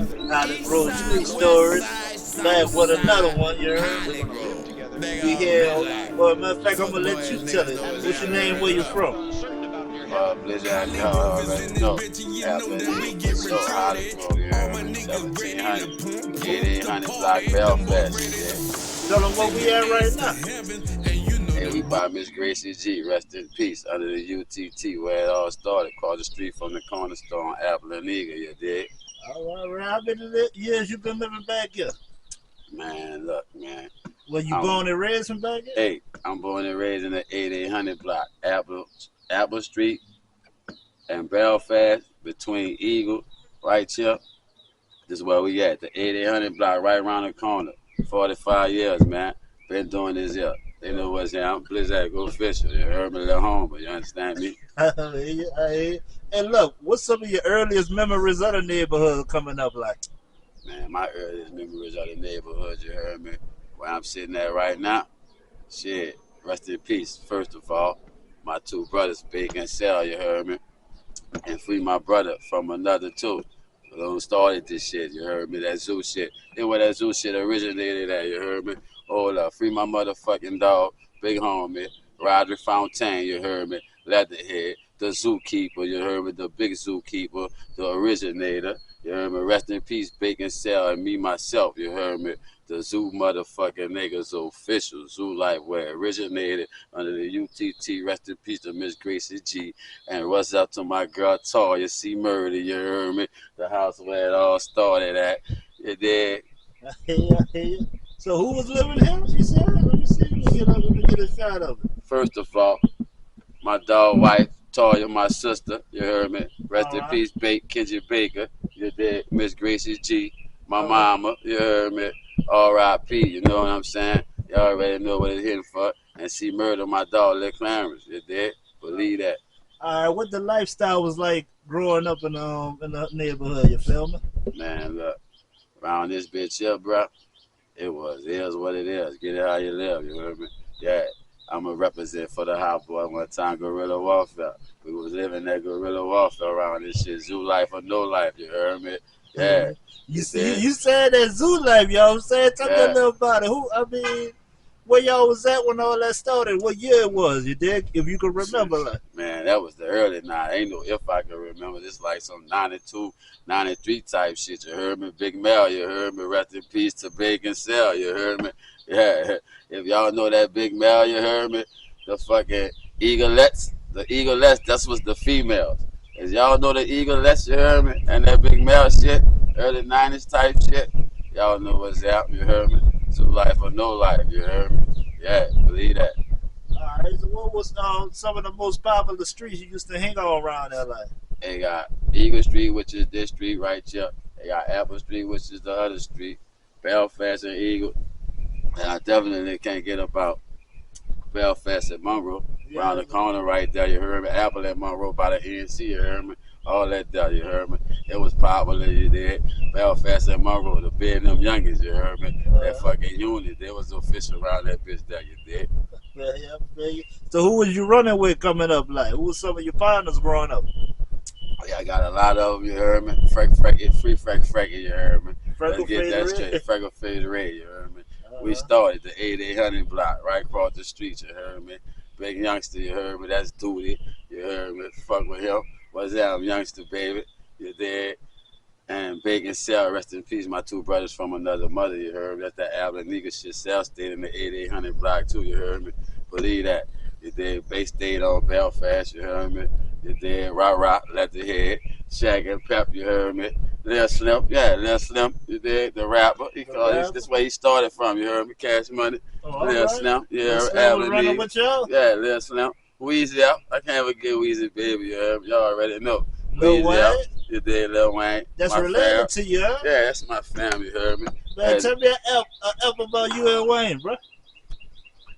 Hollygrove Street Stories. Back with another one, you heard me? We here. Well, matter of fact, I'm gonna let you tell it. What's your name? Where you from? Blizzard, y'all already know. After the so Hollygrove, you heard me? 1700, 8800 block Belfast, Tell them where we at right now. and we by Miss Gracie G, rest in peace, under the UTT, where it all started, across the street from the corner store on Apple and Eagle, you dig? All right. How many years you been living back here? Man, look, man. Well, you born and raised from back here? Hey, I'm born and raised in the 8800 block, Apple Street and Belfast, between Eagle, right here. This is where we at, the 8800 block, right around the corner. 45 years, man. Been doing this here. They know what's here. I'm Blizzard, go fishing. You heard me, little home, but you understand me? I hear you. And look, what's some of your earliest memories of the neighborhood coming up like? Man, my earliest memories of the neighborhood, you heard me? Where I'm sitting at right now, shit, rest in peace. First of all, my two brothers, Bacon and Sal, you heard me? And free my brother from another too. Who started this shit, you heard me? That zoo shit. Then where that zoo shit originated at, you heard me? Hold up, free my motherfucking dog, big homie, Roderick Fontaine, you heard me? Leatherhead, the zookeeper, you heard me? The big zookeeper, the originator, you heard me? Rest in peace, Bacon Cell, and me myself, you heard me? The zoo motherfucking niggas official, zoo life where it originated under the UTT, rest in peace to Miss Gracie G. And what's up to my girl Toya C. Murder, you heard me? The house where it all started at, you dig? I hear you. So who was living here? She said, let me see. Let me get a shot of it. First of all, my dog wife, Toya, my sister, you heard me? Rest in peace, Kenji Baker, you dig? Miss Gracie G, my mama, you heard me? R.I.P., you know what I'm saying? You already know what it's hitting for. And she murdered my dog, Lil Clarence, you dig? Believe that. All right, what the lifestyle was like growing up in the neighborhood, you feel me? Man, look, around this bitch here, bro, it is what it is. Get it how you live, you heard me? Yeah, I'm a represent for the hot boy one time, guerrilla warfare. We was living that guerrilla warfare around this shit, zoo life or no life, you heard me? Yeah. You said that zoo life, yo. I'm saying, tell me a little about it. Where y'all was at when all that started? What year it was, you dig? If you can remember, like. Man, that was the early 90s. Ain't no if I can remember. This like some 92, 93 type shit. You heard me? Big Mel, you heard me? Rest in peace to Bacon Cell, you heard me? Yeah. If y'all know that Big Mel, you heard me? The fucking eaglettes. The eaglettes, that's what's the females. As y'all know the eaglettes, you heard me? And that Big Mel shit, early 90s type shit. Y'all know what's up, you heard me? So life or no life, you heard me? Yeah, believe that. All right, so what was some of the most popular streets you used to hang on around LA? They got Eagle Street, which is this street right here. They got Apple Street, which is the other street. Belfast and Eagle. And I definitely can't get about Belfast and Monroe. Yeah, around the corner right there, you heard me? Apple and Monroe by the ENC, you heard me? All that there, you heard me? It was popular, you did. Belfast and Monroe, the big and them youngins, you heard me? That fucking unit, they was official around that bitch there, you did. Yeah. So who was you running with coming up like? Who was some of your partners growing up? Yeah, I got a lot of them, you heard me? Free Frankie, you heard me? Let's get that straight. Freckle Face Ray, you heard me? We started the 8800 block right across the street, you heard me? Big youngster, you heard me? That's Duty, you heard me? Fuck with him. What's that? I'm youngster, baby. You dead. And Bacon Cell, rest in peace, my two brothers from another mother, you heard me? That's that Apple and Eagle shit. Cell stayed in the 8800 block too, you heard me? Believe that. You did. Base stayed on Belfast, you heard me? You did. Rock, Leatherhead, Shaq and Pep, you heard me? Lil Slim, you did. The rapper, this way he started from, you heard me? Cash Money. Lil Slim, yeah, running with y'all? Yeah, Lil Slim. Weezy out. I can't forget Weezy, baby, you heard me? Y'all already know. Lil Wayne? Out. You did, Lil Wayne. That's my related to you, huh? Yeah, that's my family, you heard me? Man, tell me an F about you and Wayne, bro.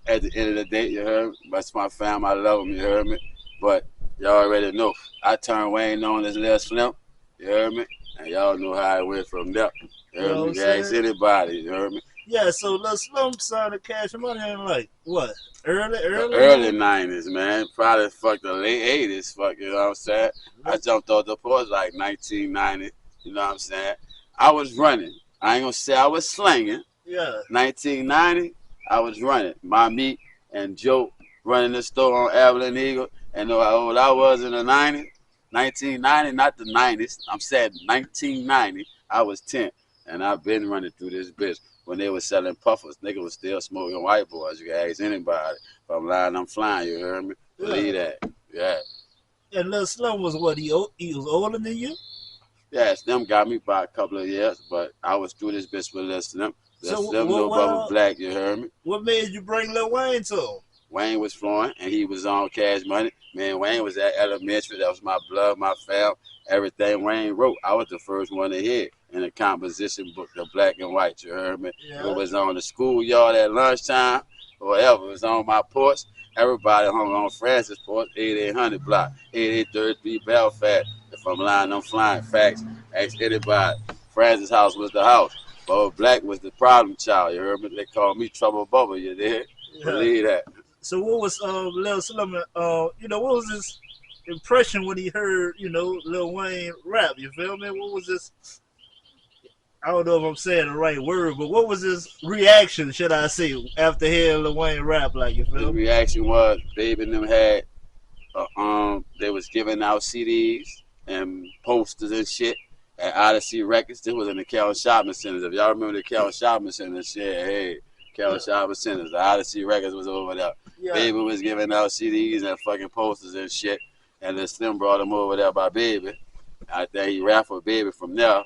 At the end of the day, you heard me? That's my fam. I love them, you heard me? But y'all already know. I turned Wayne on as Lil Slim, you heard me? And y'all know how it went from there. You heard me? Ask anybody, you heard me? Yeah, so Lil Slim signed Cash Money in like, what? Early 90s, man. Probably fuck the late 80s, fuck, you know what I'm saying? I jumped off the porch like 1990, you know what I'm saying? I was running. I ain't gonna say I was slanging. Yeah. 1990, I was running. Me and Joe running the store on Abilene Eagle. And know how old I was in the 90s? 1990, not the 90s. I'm saying 1990, I was 10. And I've been running through this bitch. When they were selling puffers, nigga was still smoking white boys. You can ask anybody. If I'm lying, I'm flying. You heard me? Believe that. Yeah. And Lil Slim was what? He was older than you? Yes, them got me by a couple of years, but I was through this bitch with Lil Slim. Lil Slim, no Bub Black, you heard me? What made you bring Lil Wayne to him? Wayne was flowing, and he was on Cash Money. Man, Wayne was at elementary. That was my blood, my fam. Everything Wayne wrote, I was the first one to hear in the composition book, the black and white, you heard me? Yeah. It was on the schoolyard at lunchtime, or whatever. It was on my porch. Everybody hung on Francis porch, 8800 block, 8833 Belfast. If I'm lying, I'm flying. Facts. Ask anybody. Francis' house was the house. Bub Black was the problem child, you heard me? They called me Trouble Bubba, you did? Yeah. Believe that. So what was Lil Slim, what was his impression when he heard, Lil Wayne rap, you feel me? What was his, I don't know if I'm saying the right word, but what was his reaction, should I say, after hearing Lil Wayne rap, like, you feel me? The reaction was, Baby and them had, they was giving out CDs and posters and shit at Odyssey Records. This was in the Cal Shopping Centers. If y'all remember the Cal Shopping Centers, shit, hey, Cal Shopping Centers, the Odyssey Records was over there. Yeah. Baby was giving out CDs and fucking posters and shit. And then Slim brought him over there by Baby. I think he rapped for Baby from there.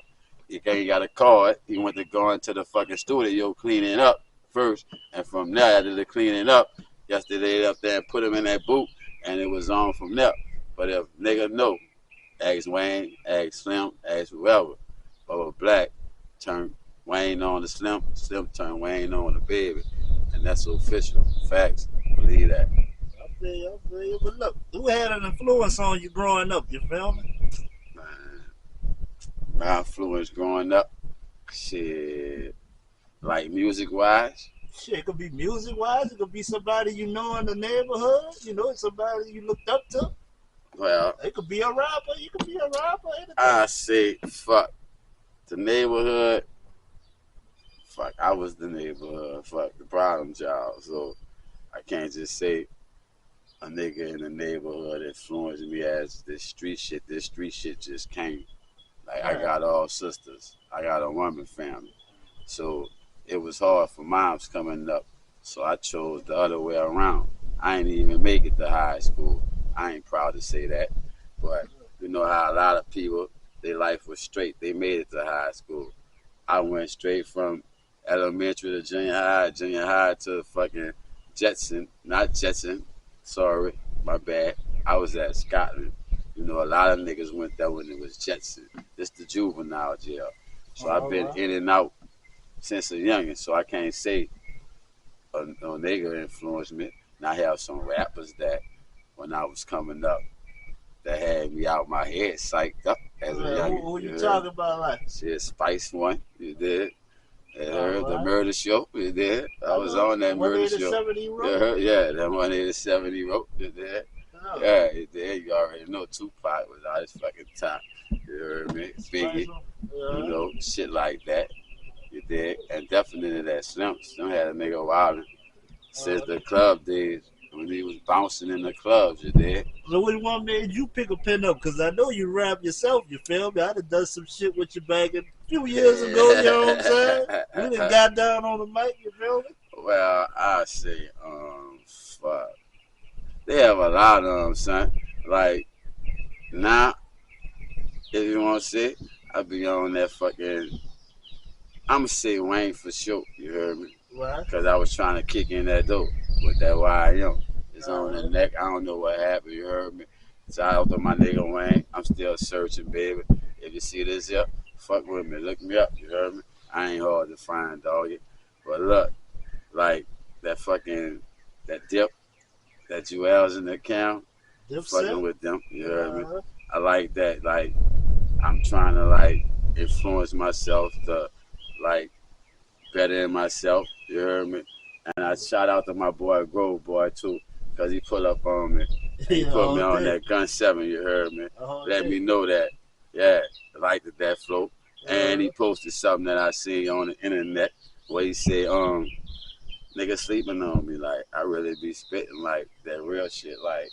He got a card. He went to go into the fucking studio cleaning up first. And from there, after the cleaning up, yesterday up there and put him in that boot. And it was on from there. But if nigga know, ask Wayne, ask Slim, ask whoever. Bubba Black turned Wayne on to Slim. Slim turned Wayne on to Baby. And that's official. Facts. Believe that. I feel you. But look, who had an influence on you growing up? You feel me? Man, my influence growing up, shit, like music-wise. Shit, it could be music-wise. It could be somebody you know in the neighborhood. Somebody you looked up to. Well, it could be a rapper. You could be a rapper. Anything. I say, fuck the neighborhood. Fuck, I was the neighborhood. Fuck the problem child. So I can't just say a nigga in the neighborhood influenced me as this street shit. This street shit just came. Like, I got all sisters. I got a woman family. So it was hard for moms coming up. So I chose the other way around. I ain't even make it to high school. I ain't proud to say that. But you know how a lot of people, their life was straight. They made it to high school. I went straight from elementary to junior high to fucking not Jetson, sorry, my bad. I was at Scotland. A lot of niggas went there when it was Jetson. This the juvenile jail. So I've been in and out since a youngin', so I can't say no nigga influenced me. And I have some rappers that, when I was coming up, that had me out my head psyched up as a youngin'. Who you talking about, like? Shit, Spice One, you did. The murder show, you did. I was on that murder show. Yeah, that 187 he wrote, you did. Oh. Yeah, you did. You already know Tupac was out his fucking time. You heard me? Biggie, shit like that. You did. And definitely that Slim had a nigga wildin' since the club days. When he was bouncing in the clubs, you did. So which one made you pick a pen up? Because I know you rap yourself, you feel me? I done done some shit with you back a few years ago, you know what I'm saying? You done got down on the mic, you feel me? Well, I say, fuck. They have a lot of them, son. Like, now, if you want to say, I be on that fucking, I'ma say Wayne for sure, you heard me? Right. Because I was trying to kick in that door with that YM. It's on the neck. I don't know what happened. You heard me? Shout out to my nigga Wayne. I'm still searching, baby. If you see this here, fuck with me. Look me up. You heard me? I ain't hard to find, doggy. But look, like that fucking, that dip, that Jewels in the account, fucking with them. You heard me? I like that. Like, I'm trying to, like, influence myself to, like, better in myself. You heard me? And I shout out to my boy Grove Boy too, because he put up on me. He put me on that Gun 7, you heard me? Let me know that. Yeah, I like that flow. And he posted something that I see on the internet where he said, nigga sleeping on me. Like, I really be spitting like that real shit. Like,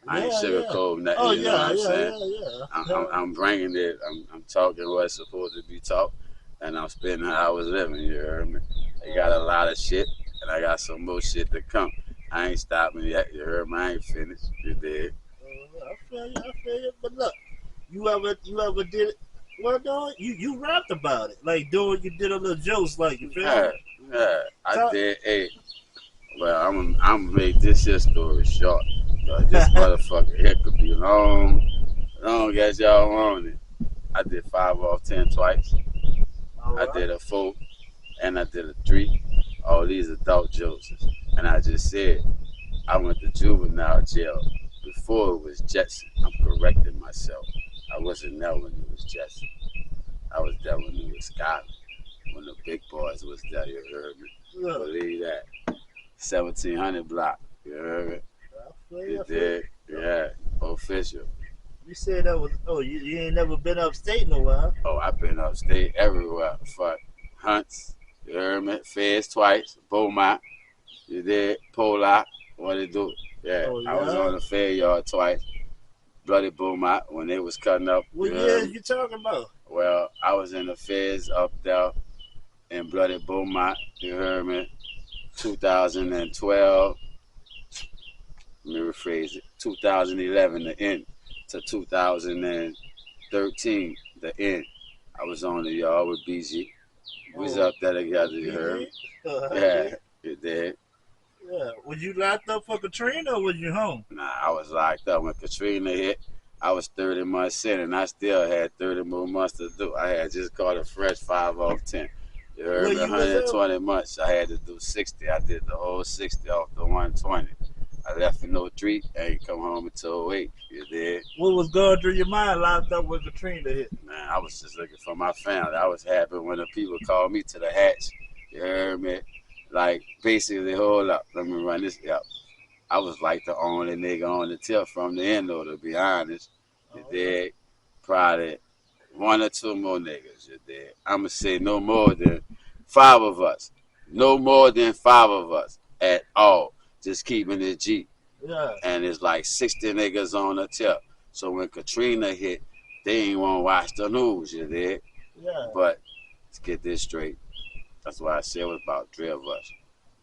I ain't yeah, yeah. sugarcoat nothing, Oh you know what yeah, I'm yeah, saying? yeah, yeah. I'm bringing it. I'm talking what's supposed to be talked, and I'm spending how I was living. You heard me? I got a lot of shit, and I got some more shit to come. I ain't stopping yet. You heard me? I ain't finished. You did? I feel you. I feel you. But look, you ever did it? Well, no, you rapped about it. Like, doing, you did a little jokes. Like, you feel Yeah, me? yeah. I So, did. Hey, well, I'm gonna make this here story short. This motherfucker here could be long as y'all want it. I did 5 off 10 twice. all I right. did a 4, and I did a 3. All these adult jokes. And I just said I went to juvenile jail before it was Jetson. I'm correcting myself. I wasn't there when it was Jetson. I was there when it was Scotland. When the big boys was there, you heard me. Look, Believe that. 1700 block. You heard me. I feel you. You I feel you. did. Yeah. Official. You said that was. Oh, you ain't never been upstate in a while. Oh, I've been upstate everywhere. Fuck. Hunts. You heard me. Feds twice. Beaumont. You did. Pollock. What it do? Yeah. Oh I was yeah. on the fair yard twice. Bloody Beaumont when they was cutting up. What You heard years me? you talking about? Well, I was in the feds up there in Bloody Beaumont. You heard me? 2012. Let me rephrase it. 2011, the end, to 2013, the end. I was on the yard with BG. We was Oh, up there together, you heard PG. me? Yeah, you did. Yeah. Was you locked up for Katrina or was you home? Nah, I was locked up when Katrina hit. I was 30 months in, and I still had 30 more months to do. I had just caught a fresh 5 off 10. You heard Where me? you was at? 120 months. I had to do 60. I did the whole 60 off the 120. I left in 03 and ain't come home until 08. You did? What was going through your mind locked up when Katrina hit? Man, I was just looking for my family. I was happy when the people called me to the hatch. You heard me? Like, basically, hold up. Let me run this up. I was like the only nigga on the tip from the end, though, to be honest. You Oh, okay. did? Probably one or two more niggas. You did? I'ma say no more than 5 of us. No more than 5 of us at all. Just keeping it G. Yeah. And it's like 60 niggas on the tip. So when Katrina hit, they ain't want to watch the news, you did? Yeah. But let's get this straight. That's why I said it was about 3 of us.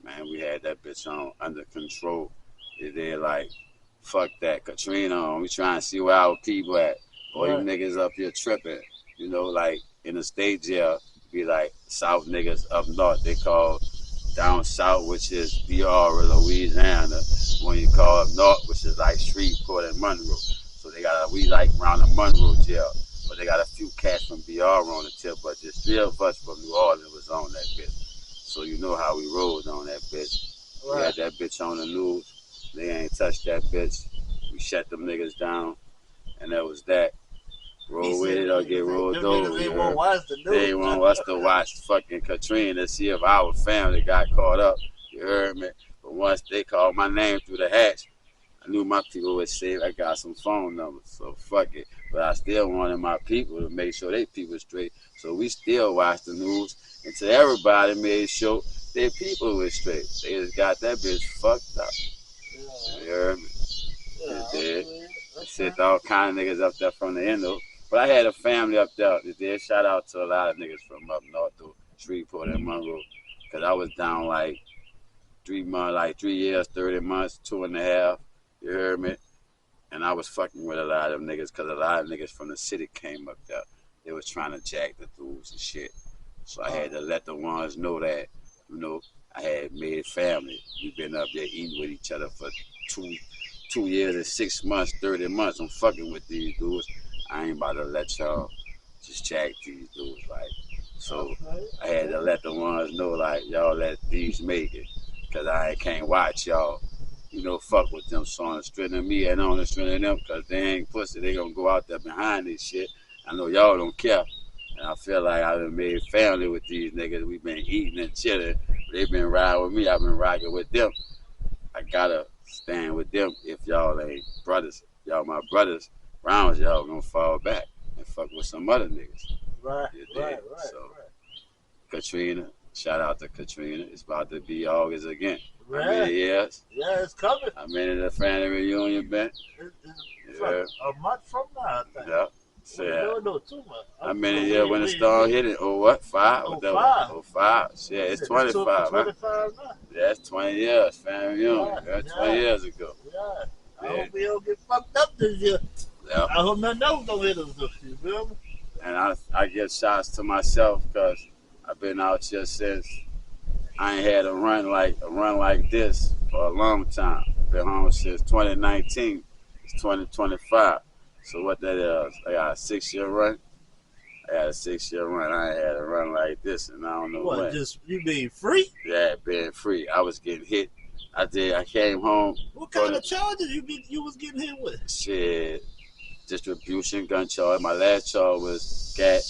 Man, we had that bitch on under control. You did? Like, fuck that. Katrina on. We trying to see where our people at. Boy, you Right. niggas up here tripping. You know, like in the state jail, be like South niggas up north. They call down south, which is BR or Louisiana. When you call up north, which is like Shreveport and Monroe. So they got we like around the Monroe jail. But they got a few cats from BR on the tip, but just 3 of us from New Orleans was on that bitch. So you know how we rolled on that bitch. We Right. had that bitch on the news. They ain't touched that bitch. We shut them niggas down, and that was that. He Roll with said it them or get niggas, rolled them niggas over, you ain't want to heard? watch the They news. want us to watch fucking Katrina to see if our family got caught up. You heard me? But once they called my name through the hatch, I knew my people would save. I got some phone numbers, so fuck it. But I still wanted my people to make sure they people straight. So we still watched the news until everybody made sure their people was straight. They just got that bitch fucked up. Yeah. You heard me? Yeah. They I did. feel you. They Okay. sent all kind of niggas up there from the endo. But I had a family up there. They did. Shout out to a lot of niggas from up north to Shreveport and Monroe. Cause I was down like 3 months, like 3 years, 30 months, 2.5. You heard me? And I was fucking with a lot of them niggas because a lot of niggas from the city came up there. They was trying to jack the dudes and shit. So I had to let the ones know that, you know, I had made family. We've been up there eating with each other for two 2 years and 6 months, 30 months. I'm fucking with these dudes. I ain't about to let y'all just jack these dudes. Like, so Okay. I had to let the ones know, like, y'all let these make it. Because I can't watch y'all, you know, fuck with them. So on the strength of me and on the strength of them, because they ain't pussy. They going to go out there behind this shit. I know y'all don't care. And I feel like I've been made family with these niggas. We've been eating and chilling. They've been riding with me. I've been rocking with them. I gotta stand with them if y'all ain't brothers. Y'all my brothers. Rounds y'all gonna fall back and fuck with some other niggas. Right, You right, dig? right, So Katrina, shout out to Katrina. It's about to be August again. right. How many years? Yeah, it's coming. How many of the family reunion been? It's Yeah. a month from now, I think. Yep. So, Wait, yeah. no, 2 months. How many years when the storm hit it? Oh, what? 5? Oh, What that 5. was? Oh, 5. Yeah, it's 25, huh? 25 now. Yeah, it's 20 years, family reunion. Yeah, Yeah, 20 yeah, years ago. yeah. I Yeah. hope we don't get fucked up this year. Yep. I hope nothing else don't hit us this year, feel me? And I give shots to myself because I've been out here since I ain't had a run like this for a long time. Been home since 2019. It's 2025. So what that is? I got a 6-year run. I had a 6-year run. I ain't had a run like this, and I don't know What, when. just you being free? Yeah, being free. I was getting hit. I came home. What kind of charges you was getting hit with? Shit, distribution, gun charge. My last charge was gun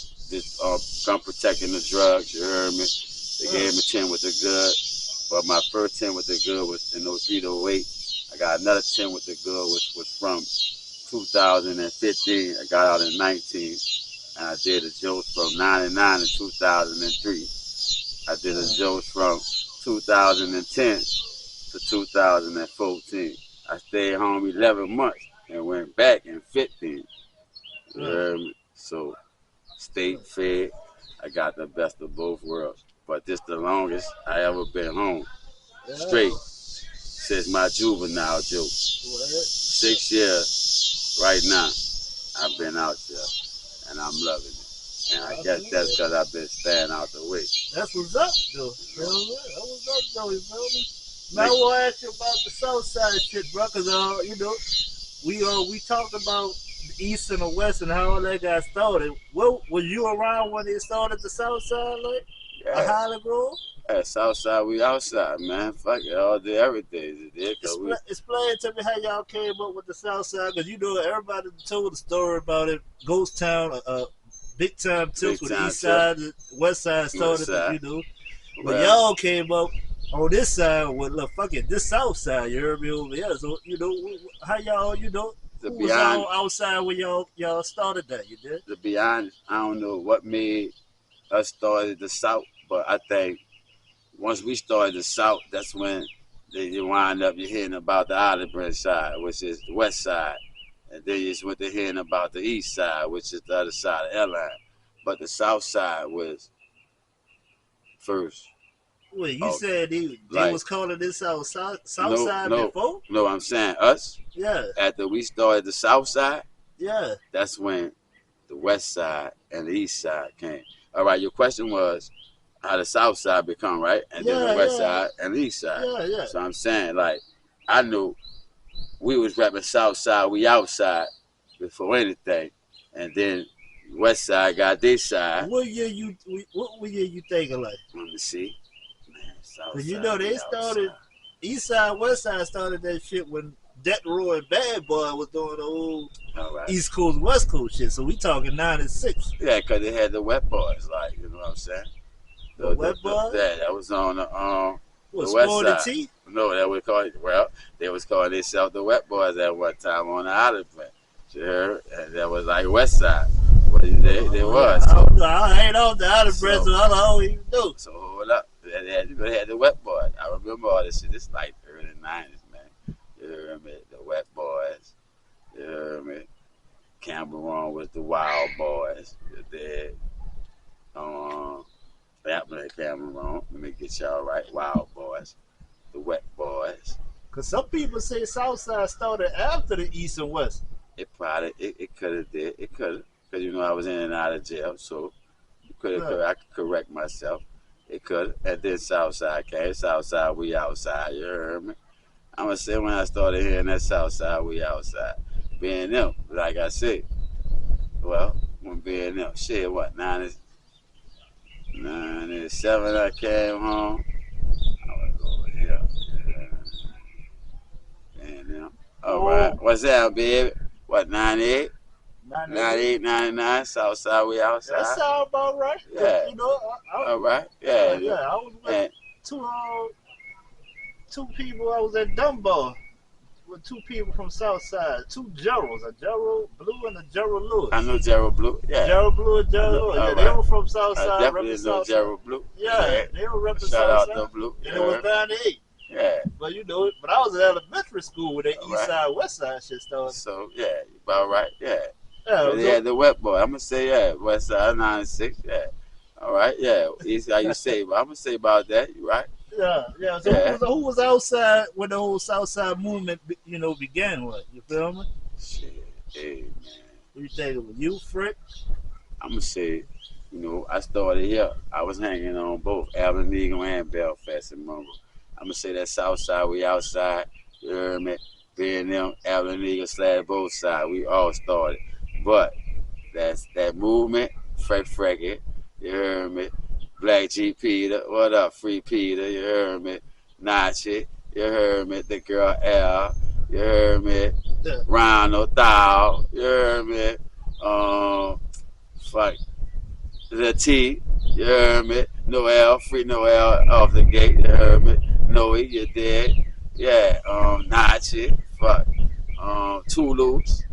protecting the drugs. You heard me? They gave me 10 with the good, but my first 10 with the good was in 03 to 08. I got another 10 with the good, which was from 2015. I got out in 19, and I did a Joe's from 99 to 2003. I did a Joe's from 2010 to 2014. I stayed home 11 months and went back in 15. You heard me? So, state fed, I got the best of both worlds. But this the longest I ever been home. Straight. Since my juvenile joke. 6 years right now I've been out there. And I'm loving it. And I guess that's because I've been staying out the way. That's what's up, though. That was up, though, you feel me? Now I want to ask you about the south side shit, bro, because, you know, we talked about the east and the west and how all that got started. Well, were you around when they started the south side, like? Yeah. A Hollygrove? Yeah, Southside, we outside, man. Fuck it, all day, every day. Explain to me how y'all came up with the Southside, because you know everybody told the story about it. Ghost Town, big time tips with the east side, the west side started, you know. But y'all came up on this side with, look, fuck it, this south side, you heard me over here. So, you know, how y'all, you know, who was all outside when y'all started that, you did? To be honest, I don't know what made us started the south, but I think once we started the south, that's when you wind up hearing about the olive branch side, which is the west side. And then you just went to hearing about the east side, which is the other side of airline. But the south side was first. Wait, you said they was calling this south side before? No, I'm saying us. Yeah. After we started the south side, yeah, that's when the west side and the east side came. All right, your question was how the south side become, right? And then the west side and the east side. Yeah. So I'm saying, like, I knew we was rapping south side, we outside before anything. And then west side got this side. What year you thinking, like? Let me see. Because you know they started, east side, west side started that shit when Death Row and Bad Boy was doing the old East Coast, West Coast shit. So we talking 96. Yeah, because they had the Wet Boys, like, you know what I'm saying? The Wet Boys? Yeah, that was on the west side. T? No, that was called, they was calling themselves the Wet Boys at one time on the Olive Branch. Sure, and that was like west side. But they was. So, I ain't on the Olive Branch, so I don't even know. So hold up. They had the Wet Boys. I remember all this shit. It's like early 90s, man. You hear me? The Wet Boys. You hear me? Cameron was the Wild Boys. You did. That man Cameron. Let me get y'all right. Wild Boys. The Wet Boys. Because some people say Southside started after the East and West. It probably, it could have did. It could have. Because, you know, I was in and out of jail, so I could correct myself. It could. And then Southside came. Southside, we outside. You heard me? I'm going to say when I started hearing that Southside, we outside. Being them, like I said. Well, when being them, shit, what, 97 I came home. I was over here. Being them. All right. What's that, baby? What, 98? 98, 99, Southside, we outside. That sound about right. Yeah. You know, all right. Yeah. I was with two people. I was at Dunbar. with two people from Southside, two Geralds, a Gerald Blue and a Gerald Lewis. I know Gerald Blue. Yeah. Gerald Blue and Gerald Lewis. Yeah, they were from Southside. I definitely know Gerald Blue. Yeah, they were repping Shout out Southside. to Blue. And it was 98. Yeah. But you know, but I was in elementary school when that East Side, West Side shit started. So yeah, you about right. Yeah. Yeah, they had the wet boy. I'm gonna say yeah, West Side 96. Yeah. All right. Yeah. Easy how you say, but I'm gonna say about that. You right. Yeah. So who was outside when the whole Southside movement, began with? You feel me? Shit. Hey man. What you think it was you, Frick? I'm gonna say, I started here. I was hanging on both Abilene Eagle and Belfast and Monroe. I'm gonna say that Southside, we outside. You heard me? Being them Abilene Eagle / both sides, we all started. But that's that movement, Frecky, you heard me? Black G Peter, what up, Free Peter, you heard me? Nachi, you heard me? The girl L, you heard me? Ronald Thou, you heard me? The T, you heard me? Noel, Free Noel off the gate, you heard me? Noe, you dead. Yeah, Nachi, Toulouse,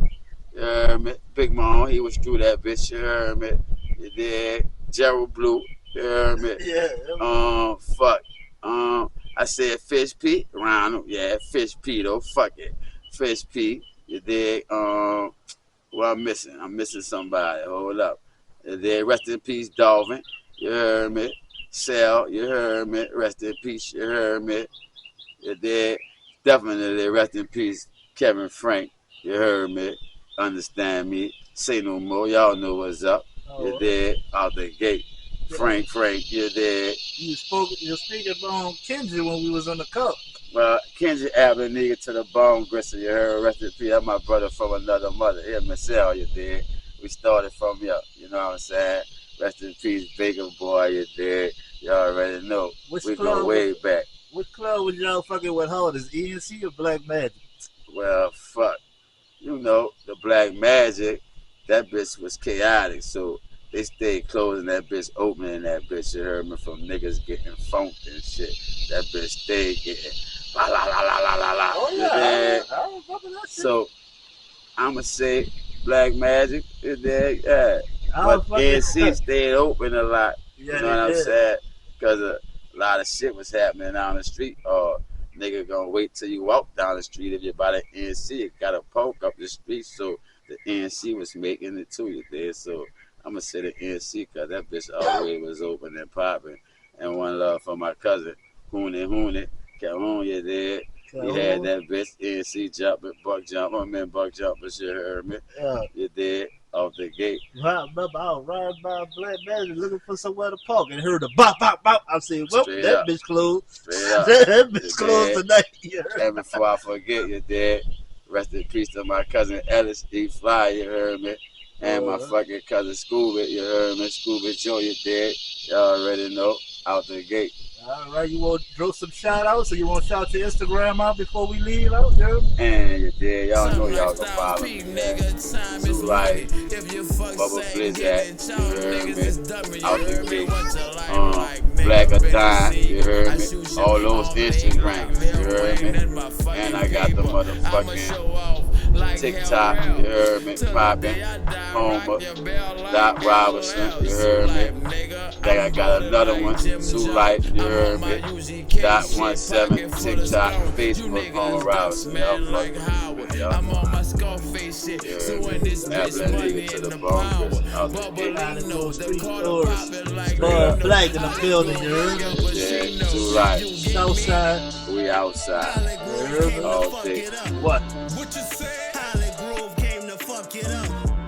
you heard me? Big Mom, he was through that bitch, you heard me? You dead. Gerald Blue, you heard me? Yeah. I said Fish Pete, Ronald, yeah, Fish Pete, though, fuck it. Fish Pete, you dig? What I'm missing? I'm missing somebody, hold up. You dig? Rest in peace, Dolphin, you heard me? Sal, you heard me? Rest in peace, you heard me? You dig? Definitely rest in peace, Kevin Frank, you heard me? Understand me? Say no more, y'all know what's up. You dig? Out the gate. Frank, you dig? You're speaking on Kenji when we was on the cup. Well, Kenji Abilene nigga to the bone gristle, you heard? Rest in peace. That's my brother from another mother. Here, Michelle, you dig? We started from here, you know what I'm saying? Rest in peace, Baker Boy, you dig? Y'all already know. We go way back. Which club was y'all fucking with hard? Is ENC or Black Magic? Well, fuck. The Black Magic, that bitch was chaotic, so they stayed closing that bitch, opening that bitch, you heard me, from niggas getting funked and shit. That bitch stayed getting la la la la la la la. Oh yeah, I remember that shit. So I'ma say Black Magic is there, yeah. But NC stayed open a lot. Yeah, you know what I'm saying? Because a lot of shit was happening down the street. Or nigga gonna wait till you walk down the street if you're by the NC. It got a poke up the street, so the NC was making it to you there. So I'm gonna say the NC because that bitch always was open and popping. And one love for my cousin, Hooney, Calhoun, you there. He had that bitch, NC jumping, buck jumping, shit, heard me. Yeah. You there, off the gate. I remember I was riding by Black Magic looking for somewhere to park and heard a bop, bop, bop. I said, well, that bitch closed. That bitch closed tonight. Yeah. And before I forget, you dead. Rest in peace to my cousin Ellis, he fly, you heard me. And my fucking cousin Scooby, you heard me. Scooby Joe, you dead. Y'all already know. Out the gate. All right, you want to throw some shout outs or you want to shout your Instagram out before we leave out, yeah? And you did. Y'all know y'all gonna follow me. Too Light, Bubba Blizzard, you heard me. Out the gate. Black or Dime, you heard me. All those Instagrams, you heard me. And I got the motherfucking TikTok, you heard me, poppin', Homer, Doc Robinson, you heard me. Then I got another one, Too Light, you heard me. Doc 17, TikTok, Facebook, Homer Robinson, y'all fucking with y'all. You heard me. Abilene to the bone, out the gate. Bub Black in the building, you heard me? Yeah, Too Light. Southside. We outside. You heard me? All day. What? What you say?